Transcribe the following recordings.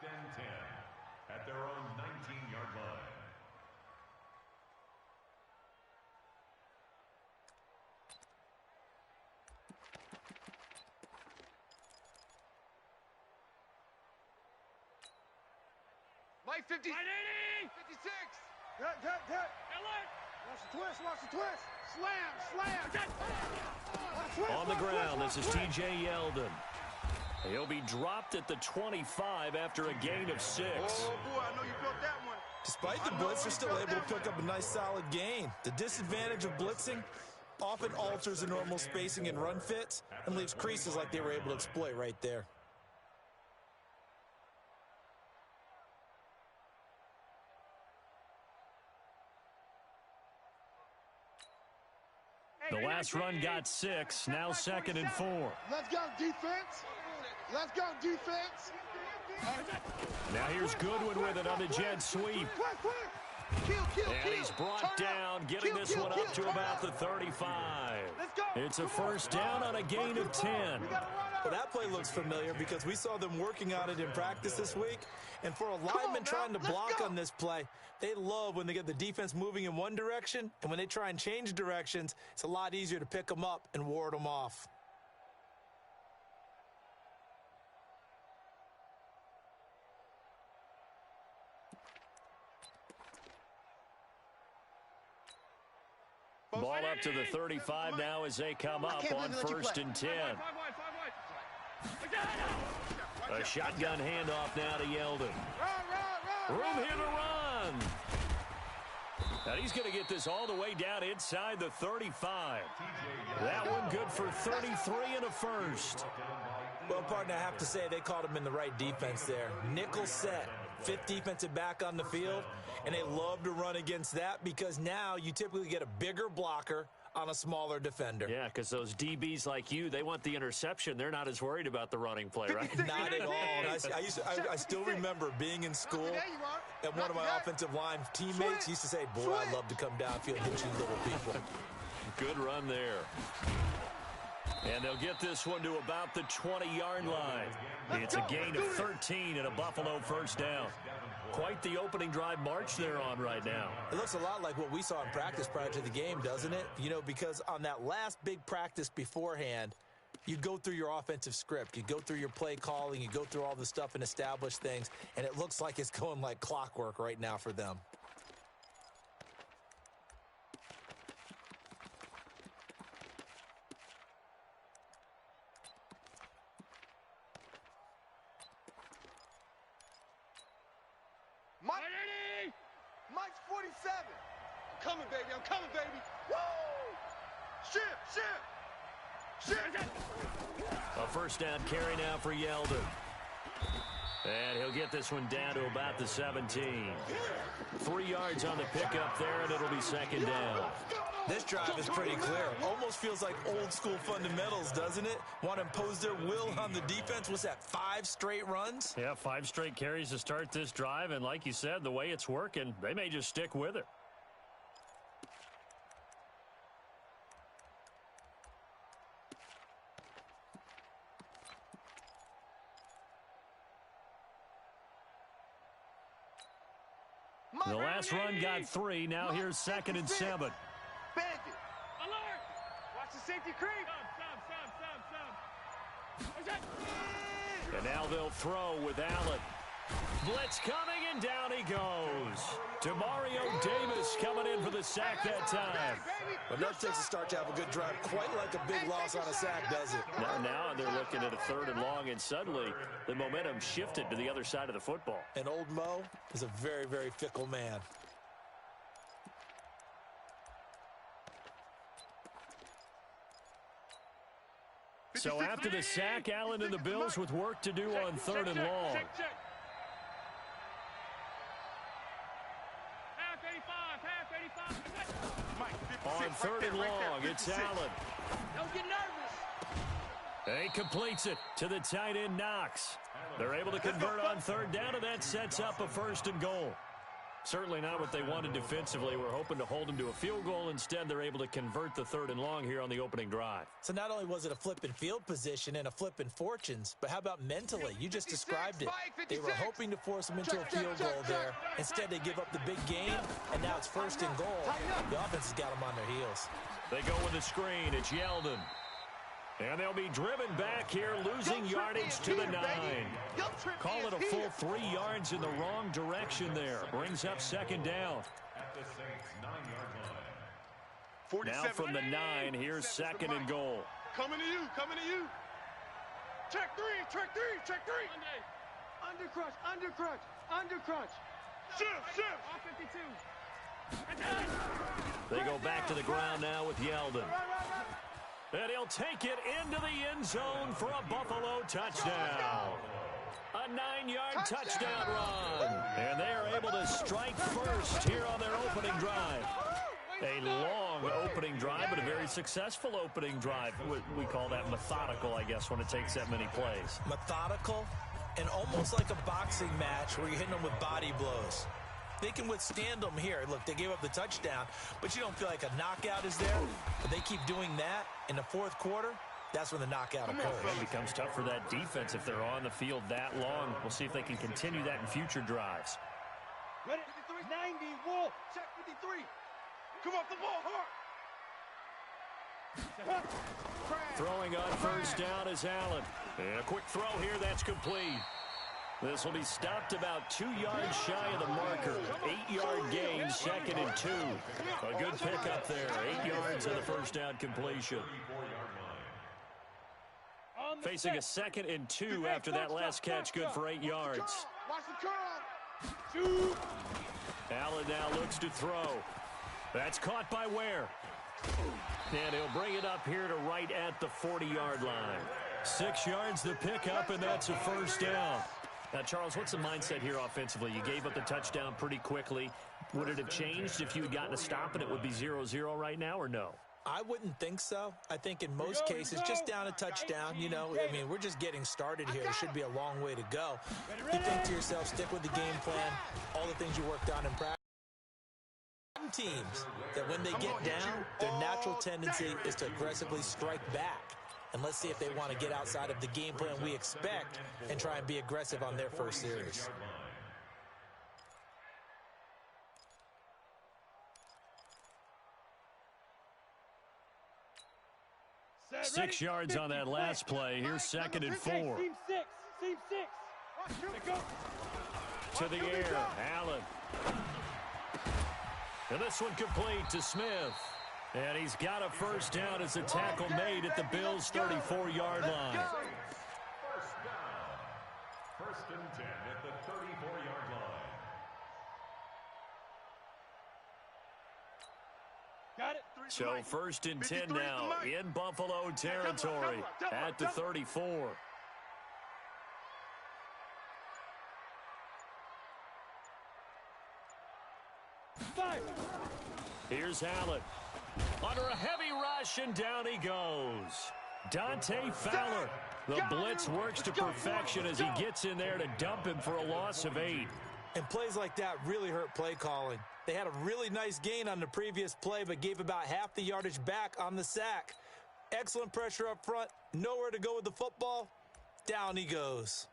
and 10 at their own 19-yard line. Mike 50. 56. Watch the twist, watch the twist. Slam. On the ground, this is T.J. Yeldon. He'll be dropped at the 25 after a gain of 6. Oh, boy, I know you built that one. Despite the blitz, they're still able to pick up a nice, solid gain. The disadvantage of blitzing often alters the normal spacing and run fits and leaves creases like they were able to exploit right there. The last run got 6, now 2nd and 4. Let's go, defense. Let's go, defense. Now here's Goodwin with it on the jet sweep. And he's brought down, getting this one up to about the 35. It's a first down on a gain of 10. Well, that play looks familiar because we saw them working on it in practice this week. And for a lineman trying to block on this play, they love when they get the defense moving in one direction. And when they try and change directions, it's a lot easier to pick them up and ward them off. Ball up to the 35 now as they come up on 1st and 10. A shotgun handoff now to Yeldon. Room here to run. Now he's going to get this all the way down inside the 35. That one good for 33 and a first. Well, partner, I have to say they caught him in the right defense there. Nickel set, 5th defensive back on the field, and they love to run against that because now you typically get a bigger blocker on a smaller defender. Yeah, because those DBs like you, they want the interception. They're not as worried about the running play, right? Not at all. I still remember being in school, and one of my offensive line teammates used to say, boy, I'd love to come downfield and hit you little people. Good run there. And they'll get this one to about the 20-yard line. It's a gain of 13 and a Buffalo first down. Quite the opening drive march they're on right now. It looks a lot like what we saw in practice prior to the game, doesn't it? You know, because on that last big practice beforehand, you go through your offensive script. You go through your play calling. You go through all the stuff and establish things. And it looks like it's going like clockwork right now for them. Mike's 47. I'm coming, baby. Woo! Ship. A first down carry now for Yeldon. And he'll get this one down to about the 17. 3 yards on the pickup there, and it'll be 2nd down. This drive is pretty clear. Almost feels like old school fundamentals, doesn't it? Want to impose their will on the defense. Was that 5 straight runs? Yeah, 5 straight carries to start this drive, and like you said, the way it's working, they may just stick with it. The last run got 3. Now here's 2nd and 7. Bandit. Alert! Watch the safety creep. And now they'll throw with Allen. Blitz coming, and down he goes. Demario Davis coming in for the sack that time. But that takes a start to have a good drive. Quite like a big loss on a sack, does it? Now they're looking at a 3rd and long, and suddenly the momentum shifted to the other side of the football. And old Mo is a very, very fickle man. So after the sack, Allen and the Bills with work to do on 3rd and long. Half 85. On 3rd and long, it's Allen. Don't get nervous. He completes it to the tight end, Knox. They're able to convert on 3rd down, and that sets up a 1st and goal. Certainly not what they wanted defensively. We're hoping to hold them to a field goal. Instead, they're able to convert the 3rd and long here on the opening drive. So not only was it a flipping field position and a flipping fortunes, but how about mentally? You just described it. They were hoping to force them into a field goal there. Instead, they give up the big gain, and now it's 1st and goal. The offense has got them on their heels. They go with the screen. It's Yeldon. And they'll be driven back here, losing yardage to the 9. Call it a full 3 yards in the wrong direction there. Brings up 2nd down. At the Saints' 9-yard line. Now from the 9, here's 2nd and goal. Coming to you, coming to you. Check 3, check 3, check 3. Undercrunch, undercrunch, undercrunch. Shift. All 52. They go back to the ground now with Yeldon. And he'll take it into the end zone for a Buffalo touchdown. A 9-yard touchdown run. And they are able to strike first here on their opening drive. A long opening drive, but a very successful opening drive. We call that methodical, I guess, when it takes that many plays. Methodical and almost like a boxing match where you're hitting them with body blows. They can withstand them here. Look, they gave up the touchdown, but you don't feel like a knockout is there. But they keep doing that in the 4th quarter. That's when the knockout occurs. It becomes tough for that defense if they're on the field that long. We'll see if they can continue that in future drives. Ready? 90, wall. Check 53. Come off the ball, hard. Throwing on 1st down is Allen. And a quick throw here, that's complete. This will be stopped about 2 yards shy of the marker. 8-yard gain, 2nd and 2. A good pickup there. 8 yards on the 1st down completion. Facing a 2nd and 2 after that last catch, good for 8 yards. Watch the curl. Allen now looks to throw. That's caught by Ware. And he'll bring it up here to right at the 40-yard line. 6 yards the pickup, and that's a 1st down. Now, Charles, what's the mindset here offensively? You gave up the touchdown pretty quickly. Would it have changed if you had gotten a stop and it would be 0-0 right now, or no? I wouldn't think so. I think in most cases, just down a touchdown, you know, I mean, we're just getting started here. It should be a long way to go. You think to yourself, stick with the game plan, all the things you worked on in practice. Teams that when they get down, their natural tendency is to aggressively strike back. And let's see if they want to get outside of the game plan we expect and try and be aggressive on their first series. 6 yards on that last play. Here's 2nd and 4. Team 6. To the air, Allen. And this one complete to Smith. And he's got a 1st down as the tackle made at the Bills' 34-yard line. 1st and 10 at the 34-yard line. Got it. So 1st and 10 now in Buffalo territory at the 34. Here's Allen. Under a heavy rush, and down he goes. Dante Fowler. The blitz works to perfection as he gets in there to dump him for a loss of 8. And plays like that really hurt play calling. They had a really nice gain on the previous play, but gave about half the yardage back on the sack. Excellent pressure up front. Nowhere to go with the football. Down he goes.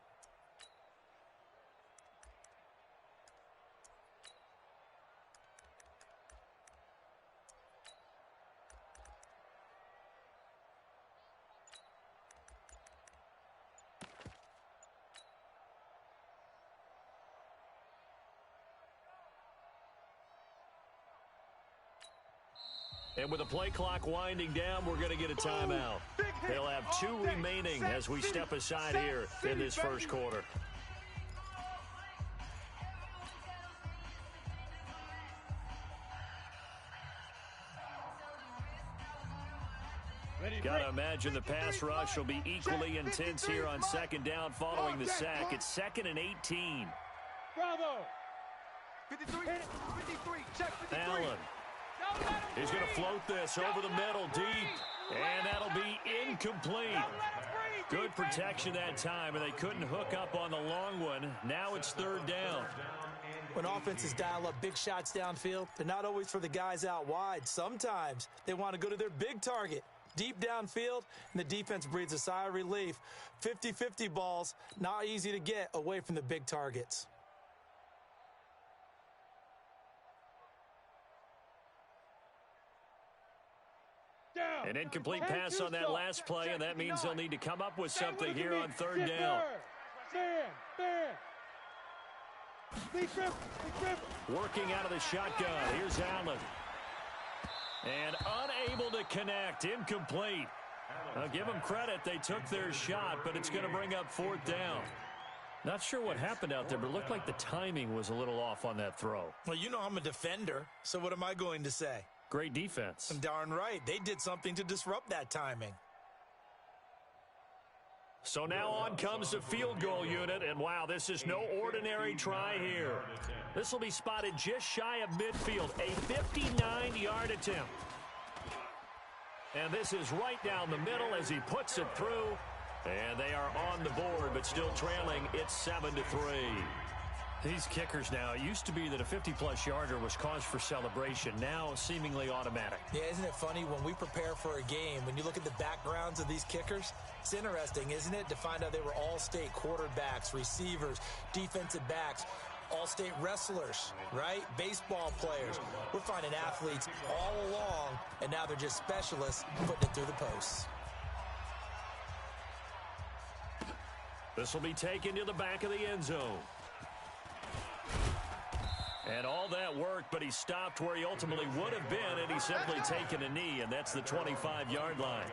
And with the play clock winding down, we're going to get a timeout. They'll have 2 remaining as we step aside here in this 1st quarter. Got to imagine the pass rush will be equally intense here on 2nd down following the sack. It's 2nd and 18. Bravo. 53. Check 53. Allen. He's going to float this over the middle deep, and that'll be incomplete. Good protection that time, and they couldn't hook up on the long one. Now it's third down. When offenses dial up big shots downfield, they're not always for the guys out wide. Sometimes they want to go to their big target, deep downfield, and the defense breathes a sigh of relief. 50-50 balls, not easy to get away from the big targets. An incomplete pass on that last play, and that means they'll need to come up with something here on third down. Working out of the shotgun. Here's Allen. And unable to connect. Incomplete. I'll give them credit. They took their shot, but it's going to bring up fourth down. Not sure what happened out there, but it looked like the timing was a little off on that throw. Well, you know I'm a defender, so what am I going to say? Great defense. Darn right. They did something to disrupt that timing. So now on comes the field goal unit, and wow, this is no ordinary try here. This will be spotted just shy of midfield, a 59-yard attempt. And this is right down the middle as he puts it through, and they are on the board, but still trailing. It's 7-3. These kickers now, it used to be that a 50-plus yarder was cause for celebration, now seemingly automatic. Yeah, isn't it funny when we prepare for a game, when you look at the backgrounds of these kickers, it's interesting, isn't it, to find out they were all-state quarterbacks, receivers, defensive backs, all-state wrestlers, right? Baseball players. We're finding athletes all along, and now they're just specialists putting it through the posts. This will be taken to the back of the end zone. And all that worked, but he stopped where he ultimately would have been, and he's simply taken a knee, and that's the 25-yard line.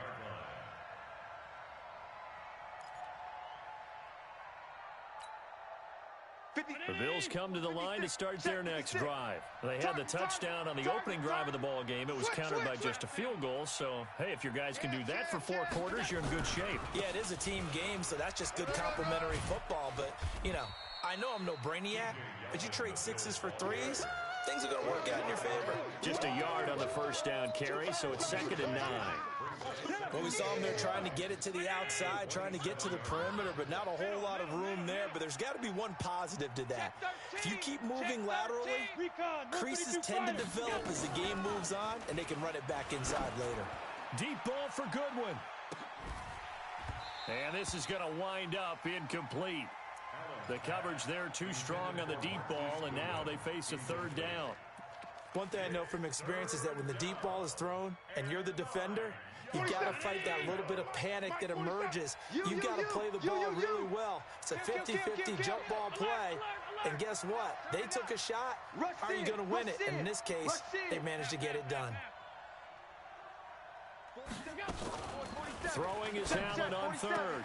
The Bills come to the line to start their next drive. They had the touchdown on the opening drive of the ball game. It was countered by just a field goal. So, hey, if your guys can do that for 4 quarters, you're in good shape. Yeah, it is a team game, so that's just good complimentary football. But, you know, I know I'm no brainiac, but you trade 6s for 3s, things are going to work out in your favor. Just a yard on the first down carry, so it's 2nd and 9. Well, we saw them there trying to get it to the outside, trying to get to the perimeter, but not a whole lot of room there. But there's got to be one positive to that. If you keep moving laterally, creases tend to develop as the game moves on, and they can run it back inside later. Deep ball for Goodwin. And this is going to wind up incomplete. The coverage there too strong on the deep ball, and now they face a third down. One thing I know from experience is that when the deep ball is thrown and you're the defender, you've got to fight that little bit of panic that emerges. You've got to play the ball really well. It's a 50-50 jump ball play, and guess what? They took a shot. How are you going to win it? And in this case, they managed to get it done. Throwing is Allen on third.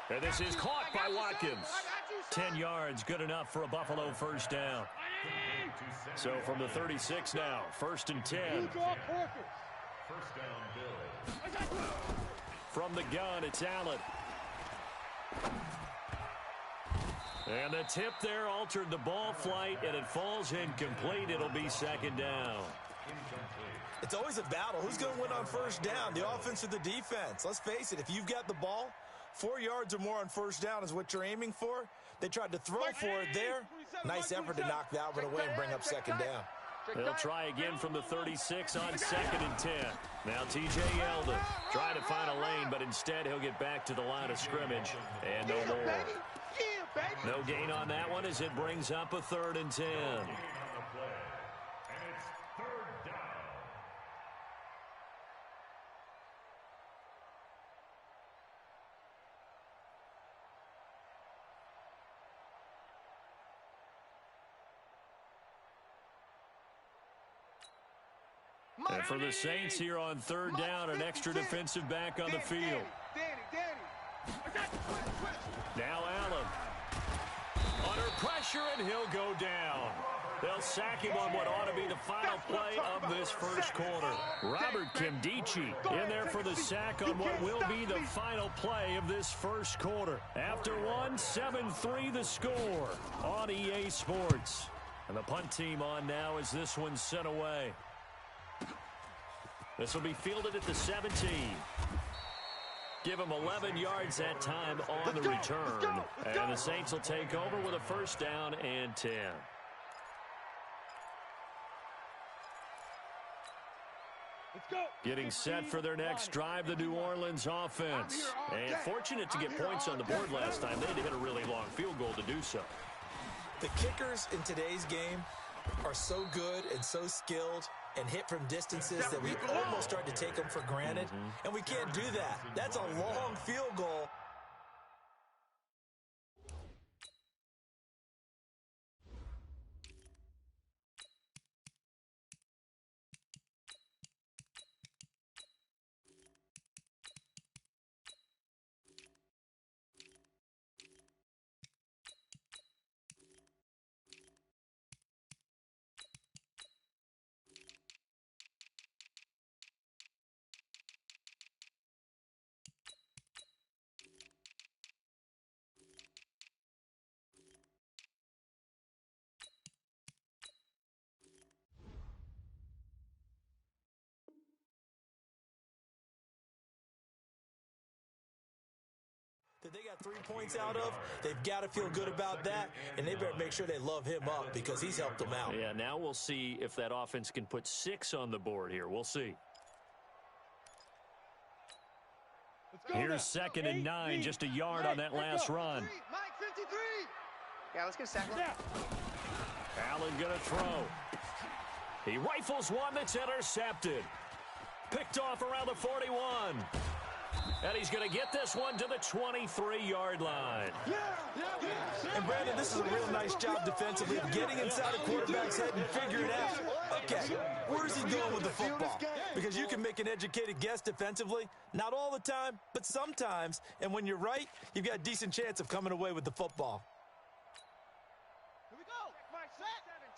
And this is caught by Watkins. 10 yards, good enough for a Buffalo first down. So from the 36 now, 1st and 10. First down, Bill. From the gun, it's Allen. And the tip there altered the ball flight, and it falls incomplete. It'll be 2nd down. It's always a battle. Who's going to win on first down, the offense or the defense? Let's face it, if you've got the ball, 4 yards or more on first down is what you're aiming for. They tried to throw for it there. Nice effort to knock that one away and bring up 2nd down. They'll try again from the 36 on 2nd and 10. Now T.J. Yeldon trying to find a lane, but instead he'll get back to the line of scrimmage. And no more. No gain on that one as it brings up a 3rd and 10. And for the Saints here on 3rd down, an extra defensive back on the field. Now Allen. Under pressure, and he'll go down. They'll sack him on what ought to be the final play of this first quarter. Robert Kimdichie in there for the sack on what will be the final play of this first quarter. After one, 7-3 the score on EA Sports. And the punt team on now as this one's sent away. This will be fielded at the 17. Give him 11 yards that time on the return. And the Saints will take over with a first down and 10. Getting set for their next drive, the New Orleans offense. And fortunate to get points on the board last time. They had to hit a really long field goal to do so. The kickers in today's game are so good and so skilled and hit from distances that we almost start to take them for granted. And we can't do that. That's a long field goal. That they got 3 points out of, they've got to feel good about that, and they better make sure they love him up because he's helped them out. Yeah, now we'll see if that offense can put 6 on the board here. We'll see. Here's 2nd and 9, just a yard on that last run. Mike, 53. Yeah, let's get a sack. Allen gonna throw. He rifles one that's intercepted. Picked off around the 41. And he's going to get this one to the 23-yard line. And, Brandon, this is a real nice job defensively of getting inside a quarterback's head and figuring out, okay, where's he going with the football? Because you can make an educated guess defensively, not all the time, but sometimes. And when you're right, you've got a decent chance of coming away with the football. Here we go. Mike, set.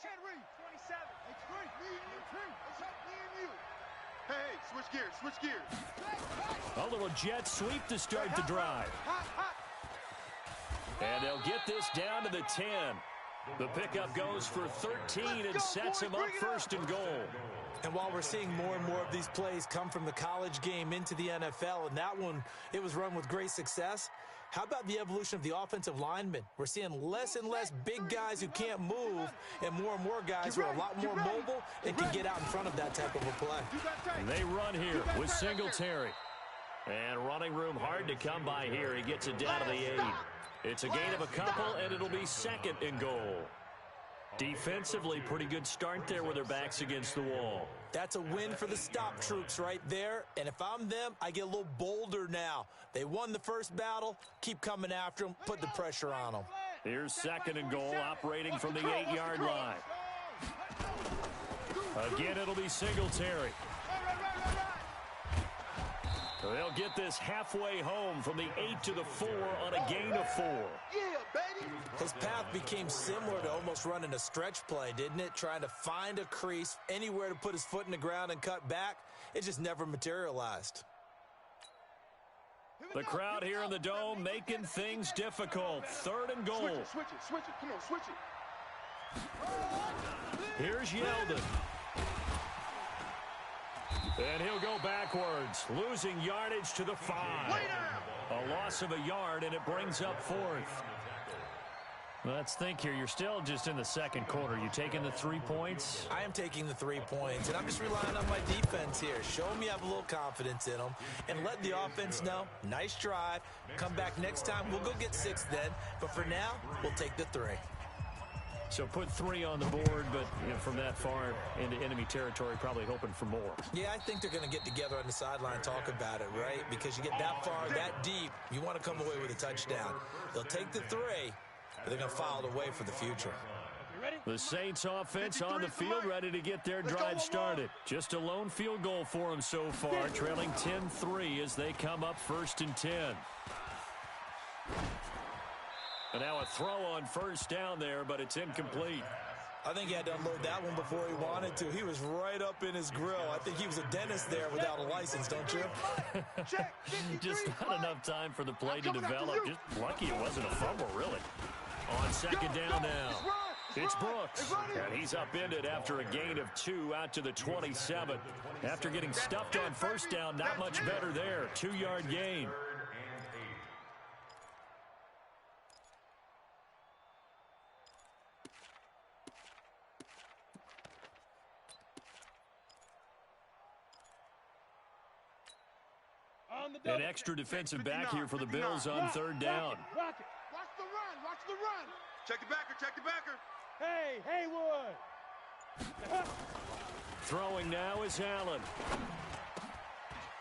10 read. 27. It's free. Me and you. It's up, me and you. Hey, switch gears, switch gears. A little jet sweep to start the drive. And they'll get this down to the 10. The pickup goes for 13 and sets him up 1st and goal. And while we're seeing more and more of these plays come from the college game into the NFL, and that one, it was run with great success, how about the evolution of the offensive linemen? We're seeing less and less big guys who can't move and more guys who are a lot more mobile and can get out in front of that type of a play. And they run here with Singletary. And running room hard to come by here. He gets it down to the 8. It's a gain of a couple, and it'll be 2nd and goal. Defensively, pretty good start there with their backs against the wall. That's a win for the stop troops right there. And if I'm them, I get a little bolder now. They won the first battle. Keep coming after them. Put the pressure on them. Here's 2nd and goal, operating from the 8-yard line. Again, it'll be Singletary. They'll get this halfway home from the 8 to the 4 on a gain of 4. Yeah, baby. His path became similar to almost running a stretch play, didn't it? Trying to find a crease, anywhere to put his foot in the ground and cut back. It just never materialized. The crowd here in the Dome making things difficult. 3rd and goal. Switch it. Come on, switch it. Here's Yeldon. And he'll go backwards, losing yardage to the 5. A loss of a yard, and it brings up 4th. Let's think here. You're still just in the 2nd quarter. You taking the 3 points? I am taking the 3 points, and I'm just relying on my defense here. Show them you have a little confidence in them, and let the offense know, nice drive. Come back next time. We'll go get 6 then. But for now, we'll take the 3. So put 3 on the board, but from that far into enemy territory, probably hoping for more. Yeah, I think they're going to get together on the sideline and talk about it, right? Because you get that far, that deep, you want to come away with a touchdown. They'll take the 3, but they're going to file it away for the future. The Saints offense on the field, ready to get their drive started. Just a lone field goal for them so far, trailing 10-3 as they come up 1st and 10. And now a throw on 1st down there, but it's incomplete. I think he had to unload that one before he wanted to. He was right up in his grill. I think he was a dentist there without a license, don't you? Just not enough time for the play to develop. Just lucky it wasn't a fumble, really. On 2nd down now. It's Brooks, and he's upended after a gain of 2 out to the 27. After getting stuffed on 1st down, not much better there. 2-yard gain. An extra defensive back here for the Bills on third down. Watch the run. Watch the run. Check the backer. Check the backer. Hey, Haywood. Throwing now is Allen.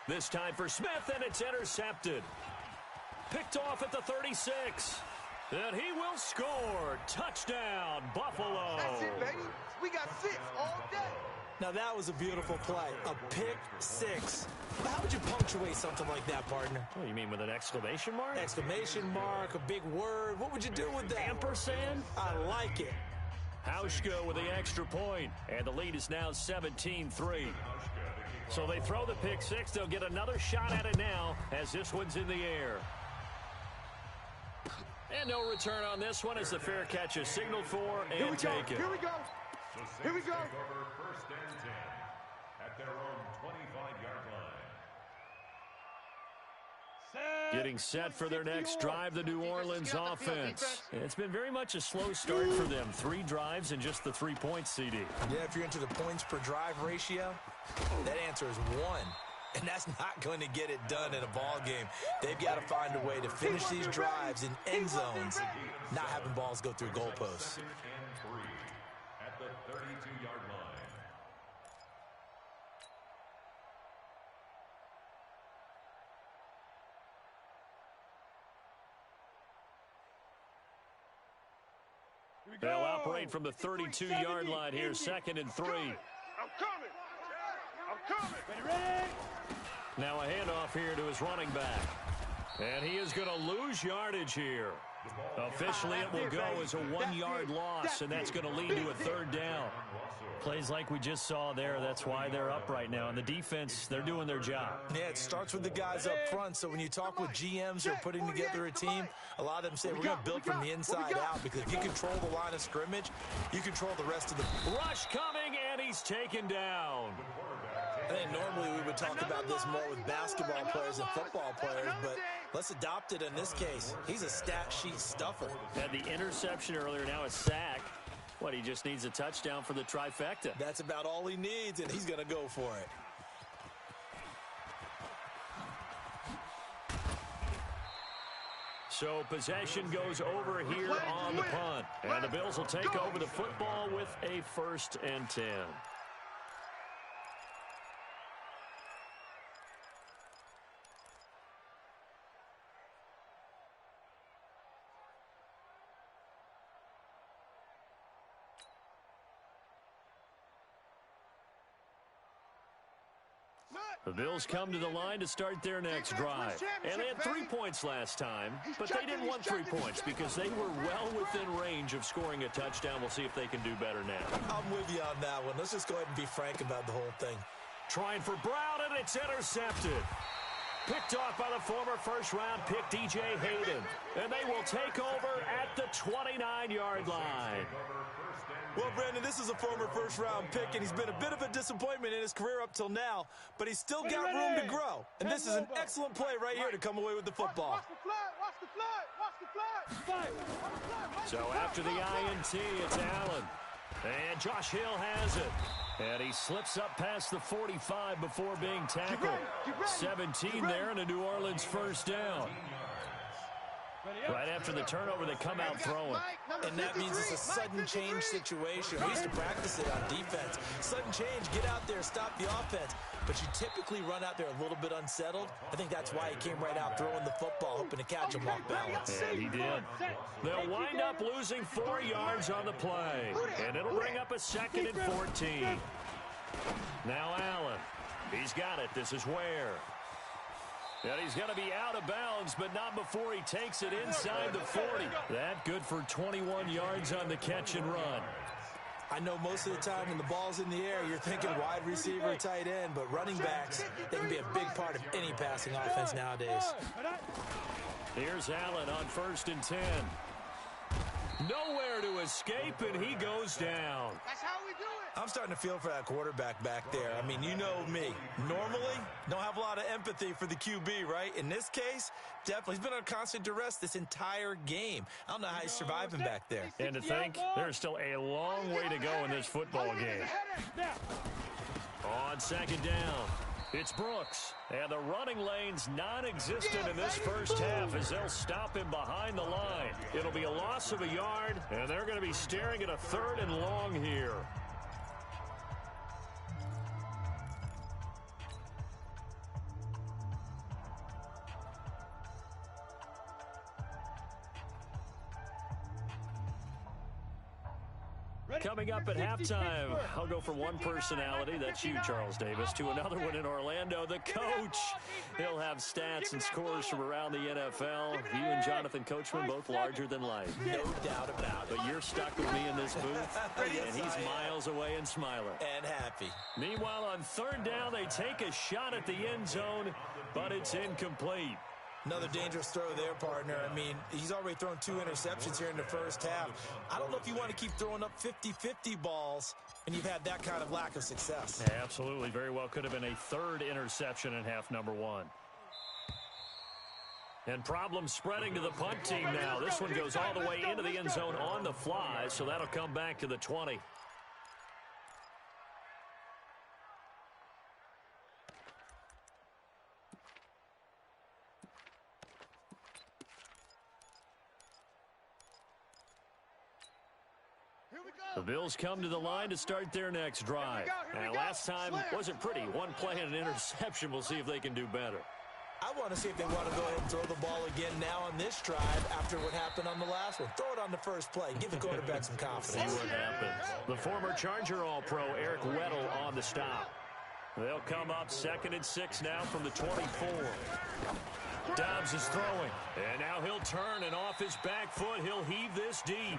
This time for Smith, and it's intercepted. Picked off at the 36. And he will score. Touchdown, Buffalo. That's it, baby. We got 6 all day. Now, that was a beautiful play. A pick 6. How would you punctuate something like that, partner? What do you mean, with an exclamation mark? Exclamation mark, a big word. What would you do with that? Ampersand? I like it. Hauschka with the extra point, and the lead is now 17-3. So they throw the pick 6. They'll get another shot at it now as this one's in the air. And no return on this one as the fair catch is signaled for and taken. Here we go. Here we go. First and 10 at their own 25-yard line. Getting set for their next drive, the New Orleans offense. It's been very much a slow start for them. 3 drives and just the 3 points, CD. Yeah, if you're into the points per drive ratio, that answer is 1. And that's not going to get it done in a ball game. They've got to find a way to finish these drives in end zones, not having balls go through goalposts. And 3 at the 32-yard line. They'll operate from the 32-yard line here, 2nd and 3. I'm coming. Ready? Now a handoff here to his running back. And he is going to lose yardage here. Officially, it will go as a 1-yard loss, and that's going to lead to a 3rd down. Plays like we just saw there, that's why they're up right now. And the defense, they're doing their job. Yeah, it starts with the guys up front. So when you talk with GMs who are putting together a team, a lot of them say we're going to build from the inside out, because if you control the line of scrimmage, you control the rest of the... Rush coming, and he's taken down. I think normally we would talk about this more with basketball players and football players, but let's adopt it in this case. He's a stat sheet stuffer. Had the interception earlier, now a sack. What, he just needs a touchdown for the trifecta. That's about all he needs, and he's going to go for it. So possession goes over here on the punt. And the Bills will take over the football with a 1st and 10. The Bills come to the line to start their next drive. And they had 3 points last time, but they didn't want 3 points because they were well within range of scoring a touchdown. We'll see if they can do better now. I'm with you on that one. Let's just go ahead and be frank about the whole thing. Trying for Brown, and it's intercepted. Picked off by the former first-round pick, DJ Hayden. And they will take over at the 29-yard line. Well, Brandon, this is a former first-round pick, and he's been a bit of a disappointment in his career up till now, but he's still got room to grow. And this is an excellent play right here to come away with the football. Watch the flag. So after the INT, it's Allen. And Josh Hill has it. And he slips up past the 45 before being tackled. 17 there, and a New Orleans 1st down. Right after the turnover, they come out throwing. And that means it's a sudden change situation. We used to practice it on defense. Sudden change, get out there, stop the offense. But you typically run out there a little bit unsettled. I think that's why he came right out throwing the football, hoping to catch him off balance. And he did. They'll wind up losing 4 yards on the play. And it'll bring up a 2nd and 14. Now Allen. He's got it. This is Ware. And he's going to be out of bounds, but not before he takes it inside the 40. That good for 21 yards on the catch and run. I know most of the time when the ball's in the air, you're thinking wide receiver, tight end, but running backs, they can be a big part of any passing offense nowadays. Here's Allen on 1st and 10. Nowhere to escape, and he goes down. That's how we do it. I'm starting to feel for that quarterback back there. I mean, you know me. Normally, don't have a lot of empathy for the QB, right? In this case, definitely. He's been on constant duress this entire game. I don't know how he's surviving back there. And to think, there's still a long way to go in this football game. On 2nd down, It's Brooks. And the running lane's non-existent in this first half as they'll stop him behind the line. It'll be a loss of a yard, and they're going to be staring at a 3rd and long here. Coming up at halftime, I'll go from one personality, that's you, Charles Davis, to another one in Orlando, the coach. He'll have stats and scores from around the NFL. You and Jonathan Coachman, both larger than life. No doubt about it. But you're stuck with me in this booth, and he's miles away and smiling. And happy. Meanwhile, on 3rd down, they take a shot at the end zone, but it's incomplete. Another dangerous throw there, partner. I mean, he's already thrown 2 interceptions here in the first half. I don't know if you want to keep throwing up 50-50 balls, and you've had that kind of lack of success. Absolutely. Very well could have been a 3rd interception in half number 1. And problems spreading to the punt team now. This one goes all the way into the end zone on the fly, so that'll come back to the 20. The Bills come to the line to start their next drive. And last time wasn't pretty. One play and an interception. We'll see if they can do better. I want to see if they want to go ahead and throw the ball again now on this drive after what happened on the last one. Throw it on the first play. Give the quarterback some confidence. See what happens. The former Charger All-Pro Eric Weddle on the stop. They'll come up 2nd and 6 now from the 24. Dobbs is throwing, and now he'll turn, and off his back foot, he'll heave this deep.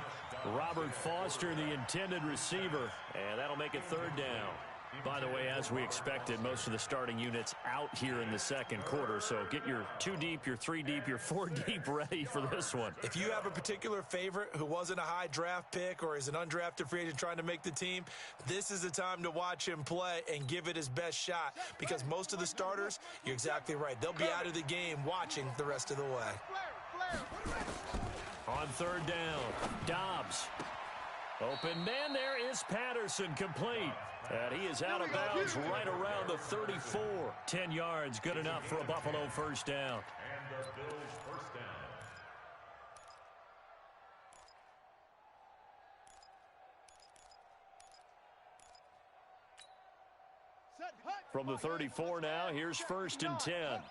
Robert Foster, the intended receiver, and that'll make it 3rd down. By the way, as we expected, most of the starting units out here in the second quarter, so get your 2 deep, your 3 deep, your 4 deep ready for this one. If you have a particular favorite who wasn't a high draft pick or is an undrafted free agent trying to make the team, this is the time to watch him play and give it his best shot, because most of the starters, you're exactly right, they'll be out of the game watching the rest of the way. On 3rd down, Dobbs. Open man there is Patterson, complete. And he is out of bounds right around the 34. 10 yards, good enough for a Buffalo first down. And the Bills first down. From the 34 now, here's 1st and 10.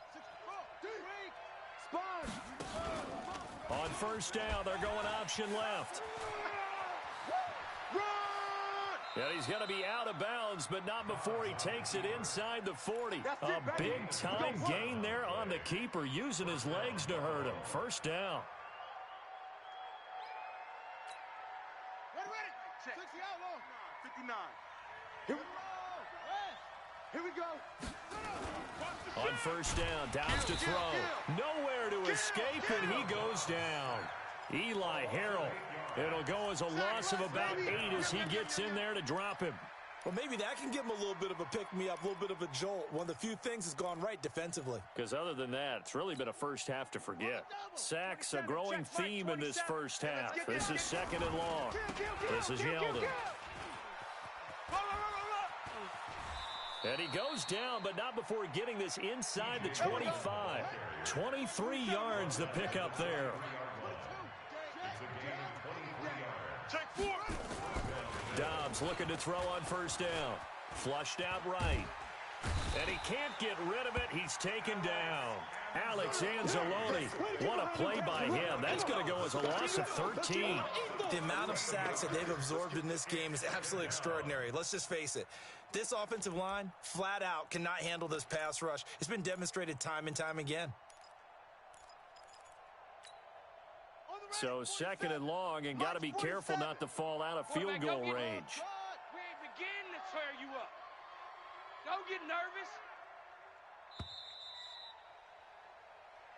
On 1st down, they're going option left. And he's going to be out of bounds, but not before he takes it inside the 40. A big-time gain there on the keeper, using his legs to hurt him. First down. Ready. 60 out long. 59. Here we go. On 1st down, Dobbs to throw. Nowhere to escape, and he goes down. Eli Harrell. It'll go as a loss of about 8 as he gets in there to drop him. Well, maybe that can give him a little bit of a pick-me-up, a little bit of a jolt. One of the few things has gone right defensively. Because other than that, it's really been a first half to forget. Sacks, a growing theme in this first half. This is 2nd and long. This is Yeldon. And he goes down, but not before getting this inside the 25. 23 yards the pickup there. Dobbs looking to throw on 1st down. Flushed out right. And he can't get rid of it. He's taken down. Alex Anzalone. What a play by him. That's going to go as a loss of 13. The amount of sacks that they've absorbed in this game is absolutely extraordinary. Let's just face it. This offensive line, flat out, cannot handle this pass rush. It's been demonstrated time and time again. So 2nd and long, and got to be careful not to fall out of field goal range. We ain't beginning to tear you up. Don't get nervous.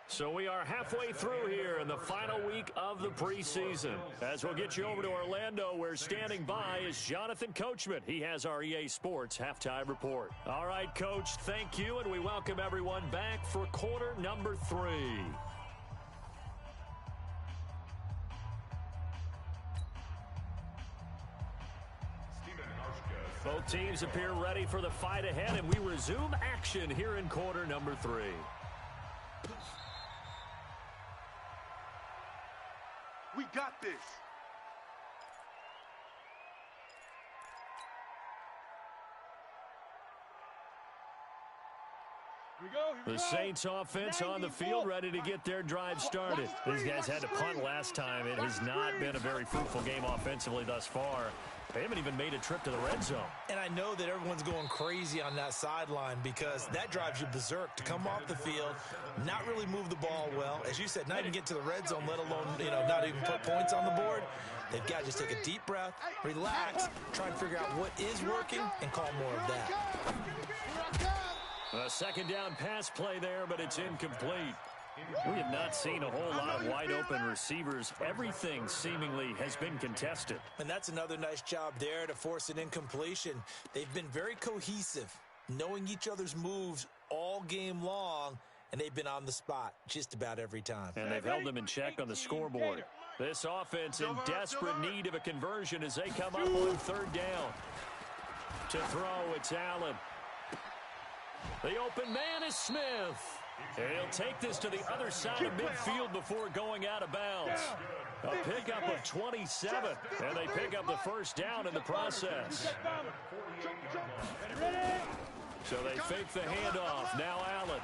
So we are halfway through here in the final week of the preseason. As we'll get you over to Orlando, where standing by is Jonathan Coachman. He has our EA Sports halftime report. All right, Coach, thank you, and we welcome everyone back for quarter number 3. Stephen Hauschka Both teams appear ready for the fight ahead, and we resume action here in quarter number 3. We got this. The Saints offense on the field, ready to get their drive started. These guys had to punt last time. It has not been a very fruitful game offensively thus far. They haven't even made a trip to the red zone. And I know that everyone's going crazy on that sideline because that drives you berserk to come off the field, not really move the ball well. As you said, not even get to the red zone, let alone, not even put points on the board. They've got to just take a deep breath, relax, try and figure out what is working, and call more of that. A second down pass play there, but it's incomplete. We have not seen a whole lot of wide-open receivers. Everything seemingly has been contested. And that's another nice job there to force an incompletion. They've been very cohesive, knowing each other's moves all game long, and they've been on the spot just about every time. And they've held them in check on the scoreboard. This offense in desperate need of a conversion as they come up on third down. To throw, it's Allen. The open man is Smith. And he'll take this to the other side of midfield before going out of bounds. A pickup of 27, and they pick up the first down in the process. So they fake the handoff. Now Allen.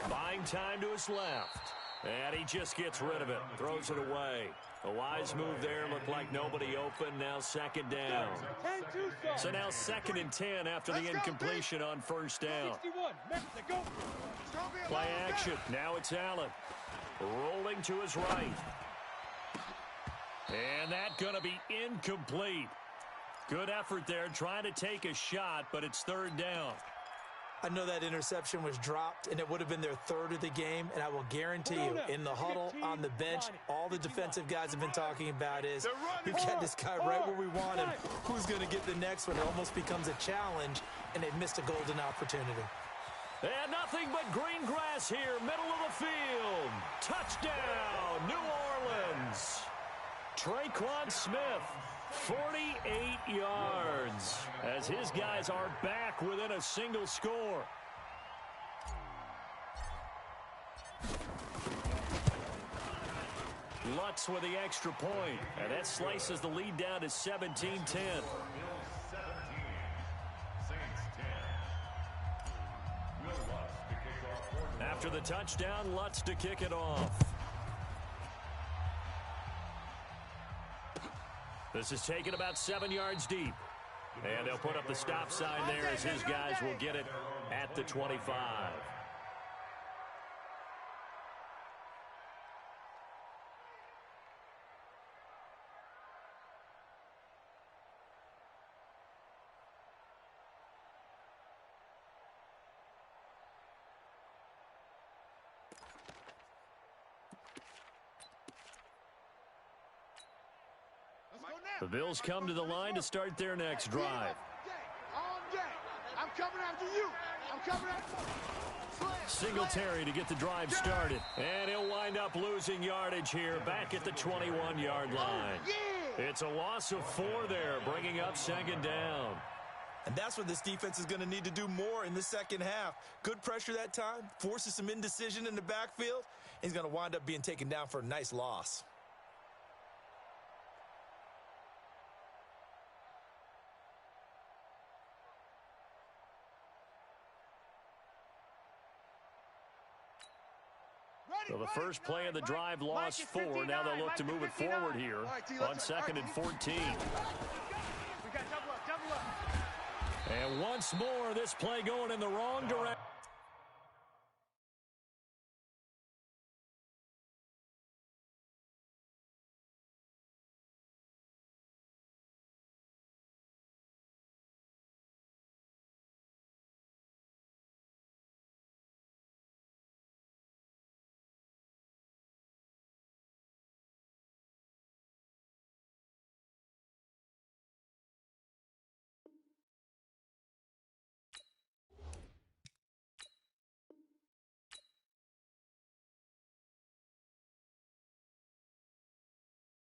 Buying time to his left. And he just gets rid of it. Throws it away. A wise move there. Looked like nobody open. Now second down. So now 2nd and 10 after the incompletion on first down. Play action. Now it's Allen. Rolling to his right. And that's going to be incomplete. Good effort there trying to take a shot, but it's third down. I know that interception was dropped, and it would have been their third of the game, and I will guarantee you, in the huddle, on the bench, all the defensive guys have been talking about is, we've got this guy right where we want him. Who's going to get the next one? It almost becomes a challenge, and they've missed a golden opportunity. And nothing but green grass here, middle of the field. Touchdown, New Orleans. Traquan Smith, 48 yards, as his guys are back within a single score. Lutz with the extra point, and that slices the lead down to 17-10. After the touchdown, Lutz to kick it off. This is taken about 7 yards deep. And they'll put up the stop sign there as his guys will get it at the 25. The Bills come to the line to start their next drive. I'm coming after you. I'm coming after you. Singletary to get the drive started. And he'll wind up losing yardage here back at the 21-yard line. It's a loss of 4 there, bringing up second down. And that's what this defense is going to need to do more in the second half. Good pressure that time, forces some indecision in the backfield. He's going to wind up being taken down for a nice loss. So the first play of the drive lost 4. Now they'll look to move it forward here on 2nd and 14. And once more, this play going in the wrong direction.